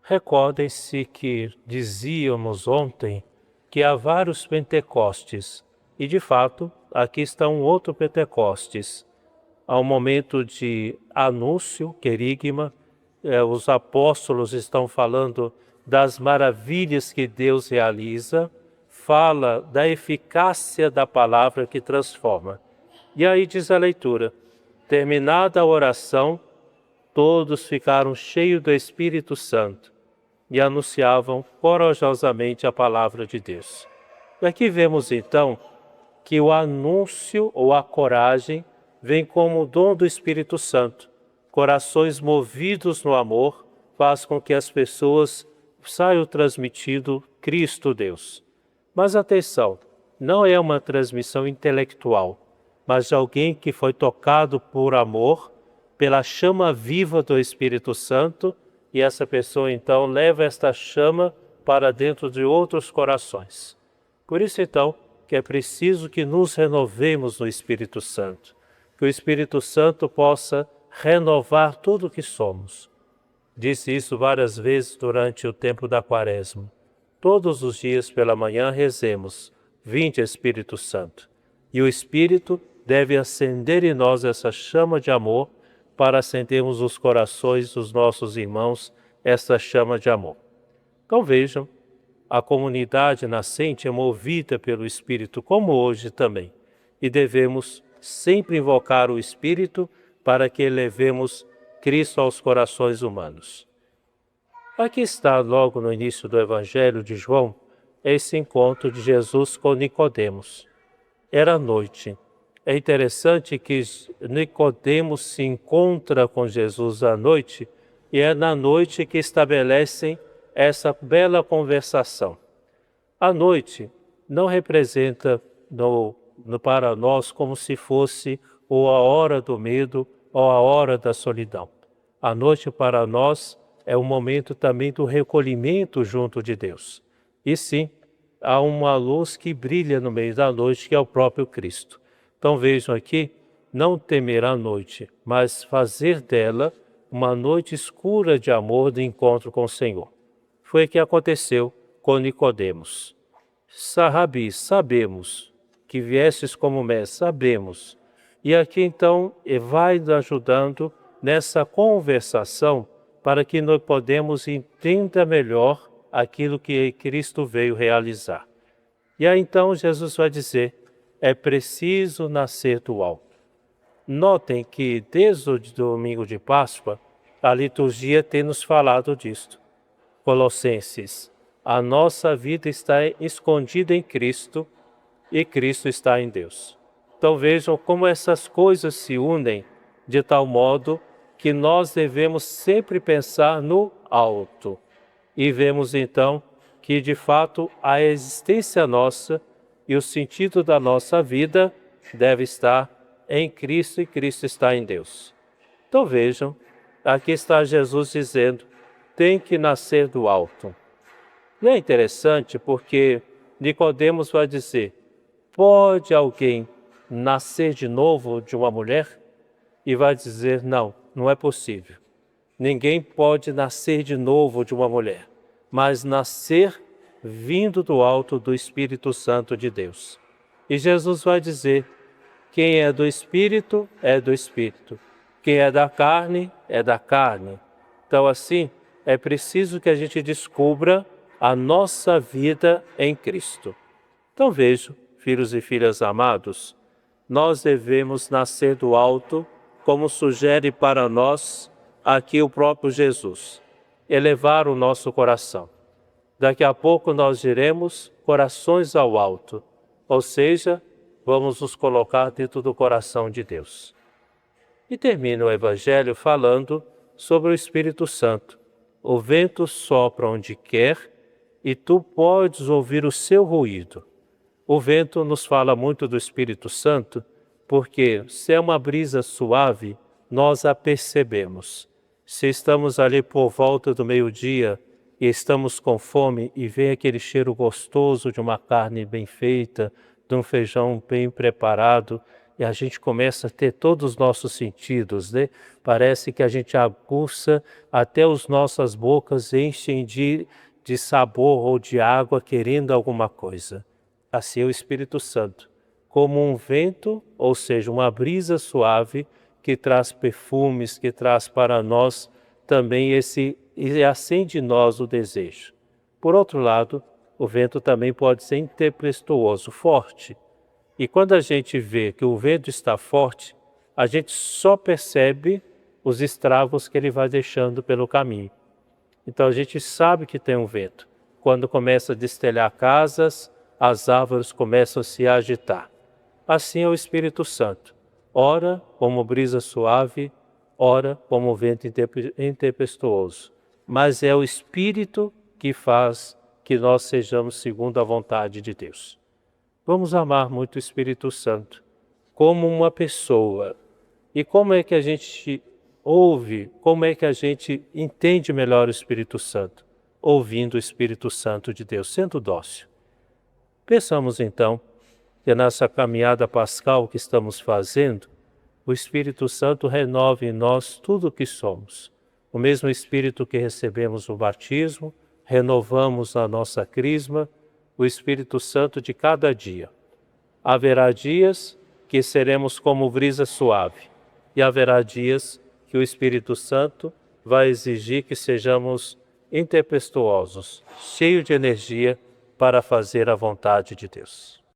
Recordem-se que dizíamos ontem que há vários Pentecostes, e de fato, aqui está um outro Pentecostes. Há um momento de anúncio, querigma, os apóstolos estão falando das maravilhas que Deus realiza, fala da eficácia da palavra que transforma. E aí diz a leitura, terminada a oração, todos ficaram cheios do Espírito Santo e anunciavam corajosamente a palavra de Deus. E aqui vemos então que o anúncio ou a coragem vem como dom do Espírito Santo. Corações movidos no amor faz com que as pessoas saiam transmitindo Cristo Deus. Mas atenção, não é uma transmissão intelectual, mas de alguém que foi tocado por amor, pela chama viva do Espírito Santo, e essa pessoa então leva esta chama para dentro de outros corações. Por isso então, que é preciso que nos renovemos no Espírito Santo, que o Espírito Santo possa renovar tudo o que somos. Disse isso várias vezes durante o tempo da Quaresma. Todos os dias pela manhã rezemos, vinde Espírito Santo. E o Espírito deve acender em nós essa chama de amor para acendermos os corações dos nossos irmãos essa chama de amor. Então vejam, a comunidade nascente é movida pelo Espírito, como hoje também, e devemos sempre invocar o Espírito para que elevemos Cristo aos corações humanos. Aqui está, logo no início do Evangelho de João, esse encontro de Jesus com Nicodemos. Era noite. É interessante que Nicodemos se encontra com Jesus à noite, e é na noite que estabelecem essa bela conversação. A noite não representa para nós como se fosse ou a hora do medo ou a hora da solidão. A noite para nós é o momento também do recolhimento junto de Deus. E sim, há uma luz que brilha no meio da noite, que é o próprio Cristo. Então vejam aqui, não temer a noite, mas fazer dela uma noite escura de amor de encontro com o Senhor. Foi o que aconteceu com Nicodemos. Rabi, sabemos que viestes como mestre, sabemos. E aqui então vai ajudando nessa conversação para que nós podemos entender melhor aquilo que Cristo veio realizar. E aí então Jesus vai dizer, é preciso nascer do alto. Notem que desde o domingo de Páscoa, a liturgia tem nos falado disto. Colossenses, a nossa vida está escondida em Cristo e Cristo está em Deus. Então vejam como essas coisas se unem de tal modo que nós devemos sempre pensar no alto. E vemos então que de fato a existência nossa e o sentido da nossa vida deve estar em Cristo e Cristo está em Deus. Então vejam, aqui está Jesus dizendo, tem que nascer do alto. E é interessante porque Nicodemos vai dizer, pode alguém nascer de novo de uma mulher? E vai dizer, não, não é possível. Ninguém pode nascer de novo de uma mulher, mas nascer vindo do alto do Espírito Santo de Deus. E Jesus vai dizer, quem é do Espírito, é do Espírito. Quem é da carne, é da carne. Então assim, é preciso que a gente descubra a nossa vida em Cristo. Então vejo, filhos e filhas amados, nós devemos nascer do alto, como sugere para nós aqui o próprio Jesus, elevar o nosso coração. Daqui a pouco nós diremos corações ao alto, ou seja, vamos nos colocar dentro do coração de Deus. E termina o Evangelho falando sobre o Espírito Santo. O vento sopra onde quer e tu podes ouvir o seu ruído. O vento nos fala muito do Espírito Santo, porque se é uma brisa suave, nós a percebemos. Se estamos ali por volta do meio-dia e estamos com fome e vem aquele cheiro gostoso de uma carne bem feita, de um feijão bem preparado, e a gente começa a ter todos os nossos sentidos, né? Parece que a gente aguça até as nossas bocas enchem de sabor ou de água querendo alguma coisa. Assim é o Espírito Santo, como um vento, ou seja, uma brisa suave que traz perfumes, que traz para nós também e acende em nós o desejo. Por outro lado, o vento também pode ser tempestuoso, forte. E quando a gente vê que o vento está forte, a gente só percebe os estragos que ele vai deixando pelo caminho. Então a gente sabe que tem um vento. Quando começa a destelhar casas, as árvores começam a se agitar. Assim é o Espírito Santo. Ora como brisa suave, ora como vento intempestuoso. Mas é o Espírito que faz que nós sejamos segundo a vontade de Deus. Vamos amar muito o Espírito Santo, como uma pessoa. E como é que a gente ouve, como é que a gente entende melhor o Espírito Santo? Ouvindo o Espírito Santo de Deus, sendo dócil. Pensamos então que nessa caminhada pascal que estamos fazendo, o Espírito Santo renove em nós tudo o que somos. O mesmo Espírito que recebemos no batismo, renovamos na nossa crisma, o Espírito Santo de cada dia. Haverá dias que seremos como brisa suave, e haverá dias que o Espírito Santo vai exigir que sejamos intempestuosos, cheios de energia para fazer a vontade de Deus.